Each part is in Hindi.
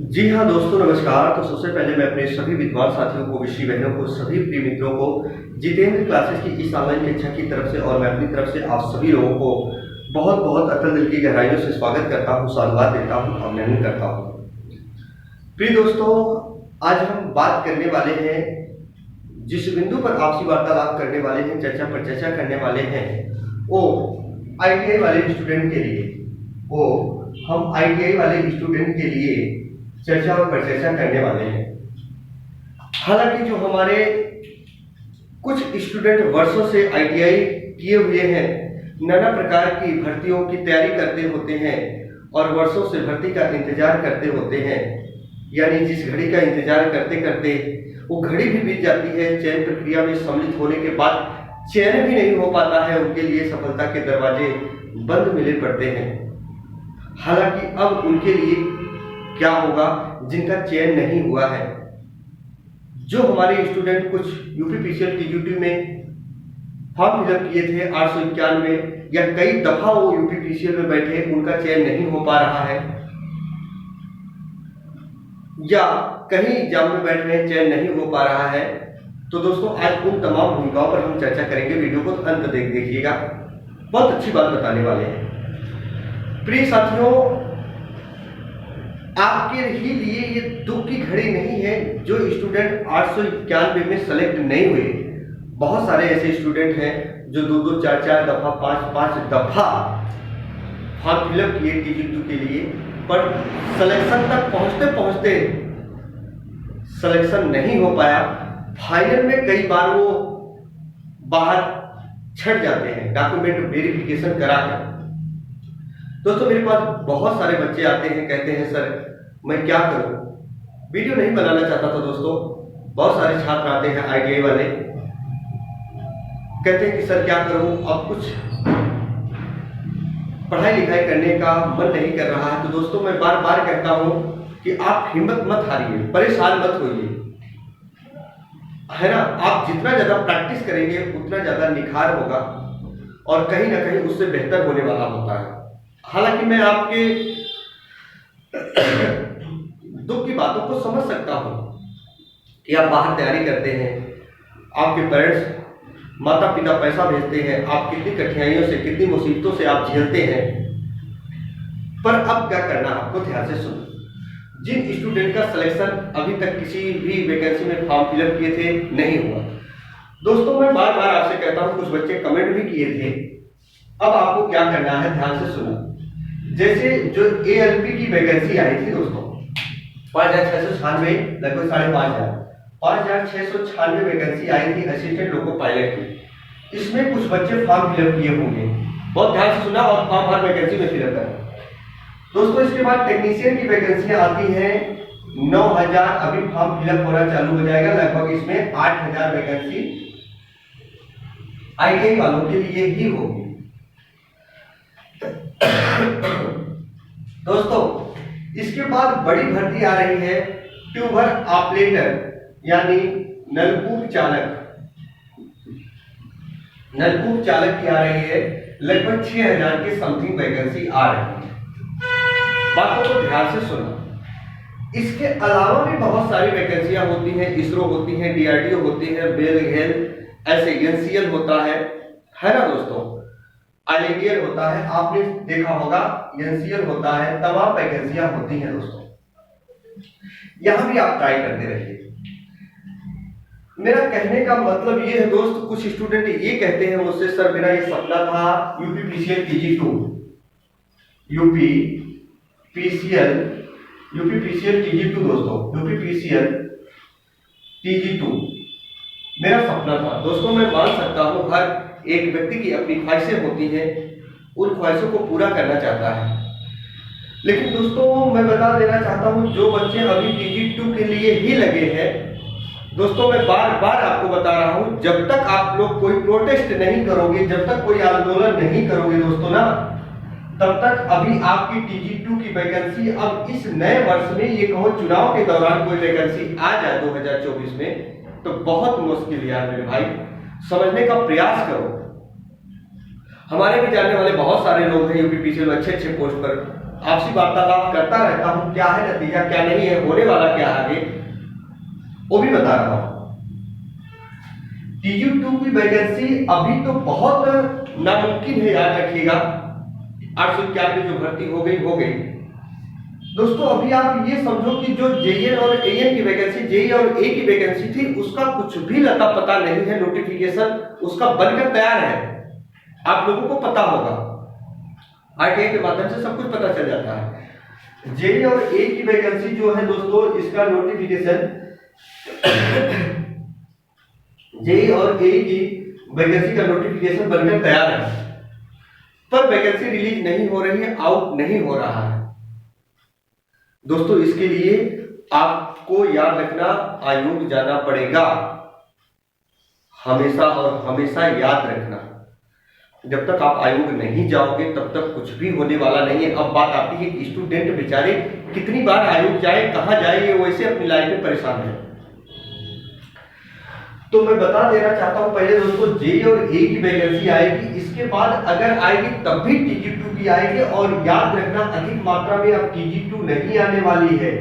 जी हाँ दोस्तों, नमस्कार। तो सबसे पहले मैं अपने सभी विद्वान साथियों को, विषय बहनों को, सभी प्रिय मित्रों को जितेंद्र क्लासेस की इस ऑनलाइन कक्षा की तरफ से और मैं अपनी तरफ से आप सभी लोगों को बहुत बहुत अतल दिल की गहराइयों से स्वागत करता हूँ, साधुवाद देता हूँ, अभिनंदन करता हूँ। प्रिय दोस्तों, आज हम बात करने वाले हैं, जिस बिंदु पर आपसी वार्तालाप करने वाले हैं, चर्चा पर चर्चा करने वाले हैं, वो आईटीआई वाले स्टूडेंट के लिए, हम आईटीआई वाले स्टूडेंट के लिए चर्चा और परिचर्चा करने वाले हैं। हालांकि जो हमारे कुछ स्टूडेंट वर्षों से आईटीआई किए हुए हैं, नाना प्रकार की भर्तियों की तैयारी करते होते हैं और वर्षों से भर्ती का इंतजार करते होते हैं, यानी जिस घड़ी का इंतजार करते करते वो घड़ी भी बीत जाती है, चयन प्रक्रिया में सम्मिलित होने के बाद चयन भी नहीं हो पाता है, उनके लिए सफलता के दरवाजे बंद मिले पड़ते हैं। हालांकि अब उनके लिए क्या होगा जिनका चयन नहीं हुआ है। जो हमारे स्टूडेंट कुछ यूपीपीसीएल टीजीटी में फॉर्म फिलअप किए थे 891, या कई दफा वो यूपीपीसीएल में बैठे, उनका चयन नहीं हो पा रहा है, या कहीं एग्जाम में बैठ रहे चयन नहीं हो पा रहा है, तो दोस्तों आज उन तमाम भूमिकाओं पर हम चर्चा करेंगे। वीडियो को अंत तक देखिएगा, बहुत अच्छी बात बताने वाले हैं। प्रिय साथियों, आपके ही लिए ये दुख की घड़ी नहीं है जो स्टूडेंट 891 में सेलेक्ट नहीं हुए। बहुत सारे ऐसे स्टूडेंट हैं जो 2-2, 4-4 दफा, 5-5 दफा फॉर्म फिलअप किए टीजी2 के लिए, पर सिलेक्शन तक पहुंचते पहुंचते सिलेक्शन नहीं हो पाया। फाइनल में कई बार वो बाहर छट जाते हैं डॉक्यूमेंट वेरिफिकेशन कराकर। दोस्तों, मेरे पास बहुत सारे बच्चे आते हैं, कहते हैं सर मैं क्या करूं। वीडियो नहीं बनाना चाहता था दोस्तों। बहुत सारे छात्र आते हैं आईटीआई वाले, कहते हैं कि सर क्या करूं, अब कुछ पढ़ाई लिखाई करने का मन नहीं कर रहा है। तो दोस्तों, मैं बार बार कहता हूं कि आप हिम्मत मत हारिए, परेशान मत होइए, है ना। आप जितना ज्यादा प्रैक्टिस करेंगे उतना ज्यादा निखार होगा और कहीं ना कहीं उससे बेहतर होने वाला होता है। हालांकि मैं आपके दुख की बातों को समझ सकता हूं कि आप बाहर तैयारी करते हैं, आपके पेरेंट्स, माता पिता पैसा भेजते हैं, आप कितनी कठिनाइयों से, कितनी मुसीबतों से आप झेलते हैं, पर अब क्या करना आपको ध्यान से सुनो। जिन स्टूडेंट का सिलेक्शन अभी तक किसी भी वैकेंसी में फॉर्म फिलअप किए थे नहीं हुआ, दोस्तों मैं बार बार आपसे कहता हूं, कुछ बच्चे कमेंट भी किए थे। अब आपको क्या करना है, ध्यान से सुनो। जैसे जो एएलपी की वैकेंसी आई थी दोस्तों, 5696, लगभग 5500, 5696 वैकेंसी आई थी असिस्टेंट लोको पायलट की। इसमें कुछ बच्चे फॉर्म फिलअप किए होंगे, बहुत ध्यान से सुना, और फॉर्म हर वैकेंसी में फिलअप करें दोस्तों। इसके बाद टेक्नीशियन की वैकेंसियां आती हैं 9000, अभी फॉर्म फिलअप होना चालू हो जाएगा। लगभग इसमें 8000 वैकेंसी आईटीआई वालों के लिए ही होगी। दोस्तों, इसके बाद बड़ी भर्ती आ रही है ट्यूबर ऑपरेटर, यानी नलकूप चालक। नलकूप चालक की आ रही है, लगभग 6000 की समथिंग वैकेंसी आ रही है। बातों को ध्यान से सुना। इसके अलावा भी बहुत सारी वैकेंसियां होती हैं, इसरो होती हैं, डीआरडीओ होती है, बेल हेल्थ, ऐसे एनसीएल होता है ना दोस्तों, आईएनडीएल होता है, आपने देखा होगा, एनसीएल होता है, तमाम वैकेंसियां होती हैं दोस्तों। यहां भी आप ट्राई करते रहिए। मेरा कहने का मतलब ये है दोस्त, कुछ स्टूडेंट ये कहते हैं मुझसे, सर मेरा ये सपना था यूपीपीसीएल टीजी2, यूपीपीसीएल टीजी2 दोस्तों, यूपीपीसीएल टीजी2 मेरा सपना था दोस्तों। मैं मान सकता हूं, हर एक व्यक्ति की अपनी ख्वाहिशें होती हैं, उन ख्वाहिशों को पूरा करना चाहता है। लेकिन दोस्तों मैं बता देना चाहता हूं, जो बच्चे अभी टीजी2 के लिए ही लगे हैं, दोस्तों मैं बार बार आपको बता रहा हूं, जब तक आप लोग कोई प्रोटेस्ट नहीं करोगे, जब तक कोई आंदोलन नहीं करोगे दोस्तों ना, तब तक अभी आपकी टीजी2 की वैकेंसी, अब इस नए वर्ष में ये कहो चुनाव के दौरान कोई वैकेंसी आ जाए 2024 में, तो बहुत मुश्किल यार मेरे भाई, समझने का प्रयास करो। हमारे भी जानने वाले बहुत सारे लोग हैं यूपीपीसीएल में अच्छे पोस्ट पर आपसी वार्तालाप करता रहता हूं, क्या है नतीजा, क्या नहीं है, होने वाला क्या आगे, वो भी बता रहा हूं। TG2 की वैकेंसी अभी तो बहुत नामुमकिन है, याद रखिएगा। 891 जो भर्ती हो गई। दोस्तों अभी आप ये समझो कि जो JN और AN की वैकेंसी, JE और A की वैकेंसी थी, उसका कुछ भी लता पता नहीं है। नोटिफिकेशन उसका बनकर तैयार है, आप लोगों को पता होगा, RTI के माध्यम से सब कुछ पता चल जाता है। JE और A की वैकेंसी जो है दोस्तों, इसका नोटिफिकेशन JE और A की वैकेंसी का नोटिफिकेशन बनकर तैयार है, पर वैकेंसी रिलीज नहीं हो रही है, आउट नहीं हो रहा है। दोस्तों इसके लिए आपको याद रखना, आयोग जाना पड़ेगा, हमेशा और हमेशा याद रखना। जब तक आप आयोग नहीं जाओगे तब तक कुछ भी होने वाला नहीं है। अब बात आती है कि स्टूडेंट बेचारे कितनी बार आयोग जाए, कहां जाए, ये वैसे अपनी लाइफ में परेशान है। तो मैं बता देना चाहता हूं पहले दोस्तों, JE और A की वैकेंसी आएगी, इसके बाद अगर आएगी तब भी TG2 की आएगी। और याद रखना अधिक मात्रा में अब TG2 नहीं आने वाली है,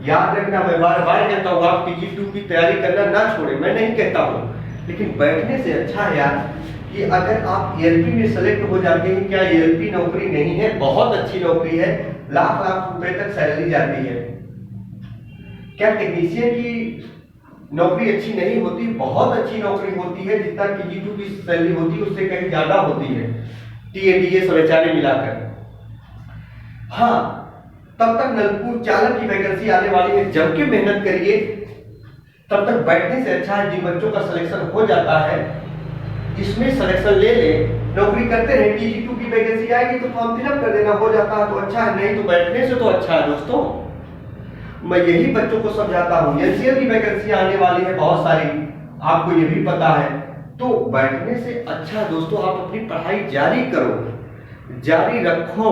याद रखना। मैं बार बार कहता हूं आप TG2 की तैयारी करना ना छोड़े, मैं नहीं कहता हूं, लेकिन बैठने से अच्छा है यार कि अगर आप ELP में सेलेक्ट हो जाते हैं। क्या ELP नौकरी नहीं है? बहुत अच्छी नौकरी है, लाख लाख रुपए तक सैलरी जाती है। क्या टेक्नीशियन की नौकरी अच्छी नहीं होती? बहुत अच्छी नौकरी होती है, जितना TG2 की सैलरी होती है उससे कहीं ज्यादा होती है, TADA समझाने मिलाकर। हाँ, तब तक नलकूप चालक की वैकेंसी आने वाली है, जम के मेहनत करिए। तब तक बैठने से अच्छा है, जिन बच्चों का सिलेक्शन हो जाता है इसमें सिलेक्शन ले ले, नौकरी करते रहे। TG2 की वैकेंसी आएगी तो फॉर्म फिलअप कर देना, हो जाता है तो अच्छा है, नहीं तो बैठने से तो अच्छा है। दोस्तों मैं यही बच्चों को समझाता हूं। NCL की वैकेंसी आने वाली है बहुत सारी, आपको ये भी पता है, तो बैठने से अच्छा है दोस्तों आप अपनी पढ़ाई जारी करो, जारी रखो।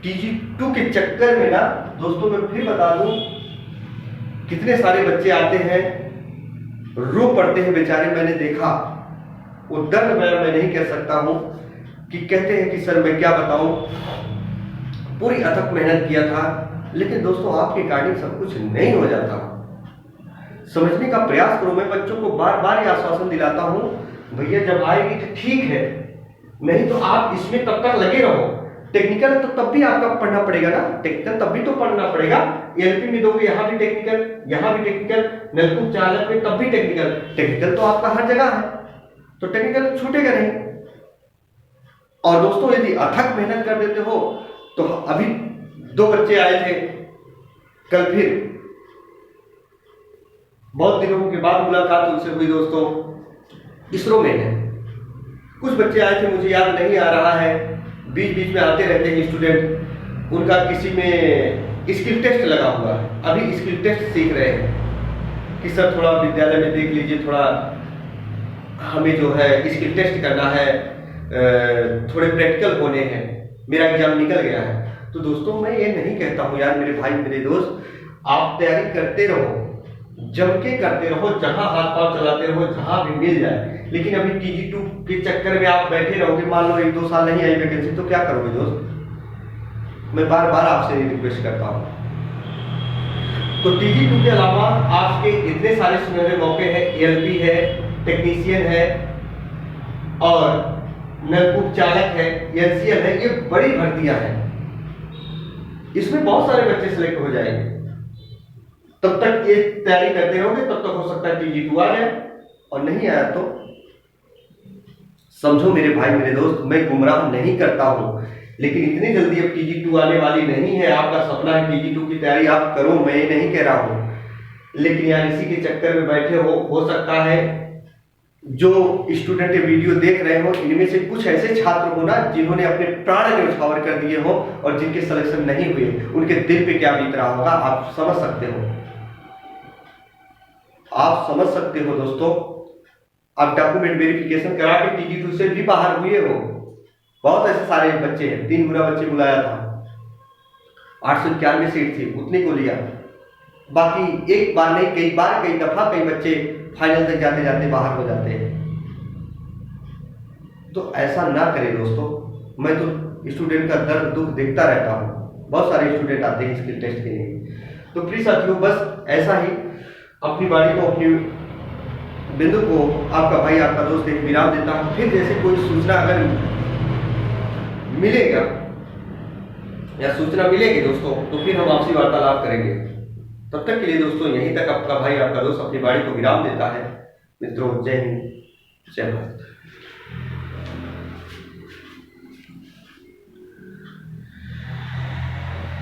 TG2 के चक्कर में ना दोस्तों मैं फिर बता दूं, कितने सारे बच्चे आते हैं, रो पड़ते हैं बेचारे। मैंने देखा, वो दर्द मैं नहीं कह सकता हूं, कि कहते हैं कि सर मैं क्या बताऊं, पूरी अथक मेहनत किया था, लेकिन दोस्तों आपके गाड़ी सब कुछ नहीं हो जाता। समझने का प्रयास करो। मैं बच्चों को बार बार ये आश्वासन दिलाता हूं, भैया जब आएगी तो ठीक है, नहीं तो आप इसमें तब तक लगे रहो। टेक्निकल तो तब भी आपका पढ़ना पड़ेगा ना, टेक्निकल तब भी तो पढ़ना पड़ेगा। ELP में दोगे, यहाँ भी टेक्निकल, यहाँ भी टेक्निकल, नलकूप चालक में तब भी टेक्निकल। टेक्निकल तो आपका हर जगह है, तो टेक्निकल छूटेगा नहीं। और दोस्तों यदि अथक मेहनत कर देते हो तो अभी 2 बच्चे आए थे कल, फिर बहुत दिनों के बाद मुलाकात उनसे हुई दोस्तों, इसरो में है। कुछ बच्चे आए थे, मुझे याद नहीं आ रहा है, बीच बीच में आते रहते हैं स्टूडेंट। उनका किसी में स्किल टेस्ट लगा हुआ है, अभी स्किल टेस्ट सीख रहे हैं कि सर थोड़ा विद्यालय में देख लीजिए, थोड़ा हमें जो है स्किल टेस्ट करना है, थोड़े प्रैक्टिकल होने हैं, मेरा एग्जाम निकल गया है। तो दोस्तों मैं ये नहीं कहता हूँ यार मेरे भाई मेरे दोस्त, आप तैयारी करते रहो, जम के करते रहो, जहां हाथ पांव चलाते रहो, जहां भी मिल जाए। लेकिन अभी TG2 के चक्कर में आप बैठे रहोगे, मान लो 1-2 साल नहीं आई वैकेंसी, तो क्या करोगे दोस्त? मैं बार बार आपसे रिक्वेस्ट करता हूं। तो TG2 के अलावा आपके इतने सारे सुनहरे मौके हैं, ELP है, टेक्नीशियन है और नलकूप चालक है, NCL है, ये बड़ी भर्तियां हैं, इसमें बहुत सारे बच्चे सिलेक्ट हो जाएंगे। तब तक ये तैयारी करते रहोगे, तब तक हो सकता है TG2 आ जाए, और नहीं आया तो समझो मेरे भाई मेरे दोस्त, मैं गुमराह नहीं करता हूं, लेकिन इतनी जल्दी अब TG2 आने वाली नहीं है। आपका सपना है TG2 की तैयारी आप करो, मैं नहीं कह रहा हूं, लेकिन यार इसी के चक्कर में बैठे हो सकता है जो स्टूडेंट वीडियो देख रहे हो इनमें से कुछ ऐसे छात्र हो ना जिन्होंने अपने प्राण न्यौछावर कर दिए हो और जिनके सिलेक्शन नहीं हुए, उनके दिल पे क्या बीत रहा होगा आप समझ सकते हो, आप समझ सकते हो दोस्तों। आप डॉक्यूमेंट वेरिफिकेशन करा के TG2 से भी बाहर हुए हो, बहुत ऐसे सारे बच्चे हैं। 3 गुना बच्चे बुलाया था, 891 सीट थी, उतने को लिया। बाकी एक बार नहीं, कई बार, कई दफा कई बच्चे फाइनल तक जाते जाते बाहर हो जाते हैं। तो ऐसा ना करें दोस्तों, मैं तो स्टूडेंट का दर्द दुख देखता रहता हूँ। बहुत सारे स्टूडेंट आते हैं स्किल टेस्ट के लिए। तो प्लीज साथियों, बस ऐसा ही अपनी बारी को, अपनी बिंदु को आपका भाई, आपका दोस्त एक विराम देता है। फिर जैसे कोई सूचना अगर मिलेगा या सूचना मिलेगी दोस्तों, तो फिर हम आपसी वार्तालाप करेंगे। तब तक के लिए दोस्तों यहीं तक आपका भाई, आपका दोस्त अपनी बारी को विराम देता है। मित्रों, जय हिंद, जय भारत।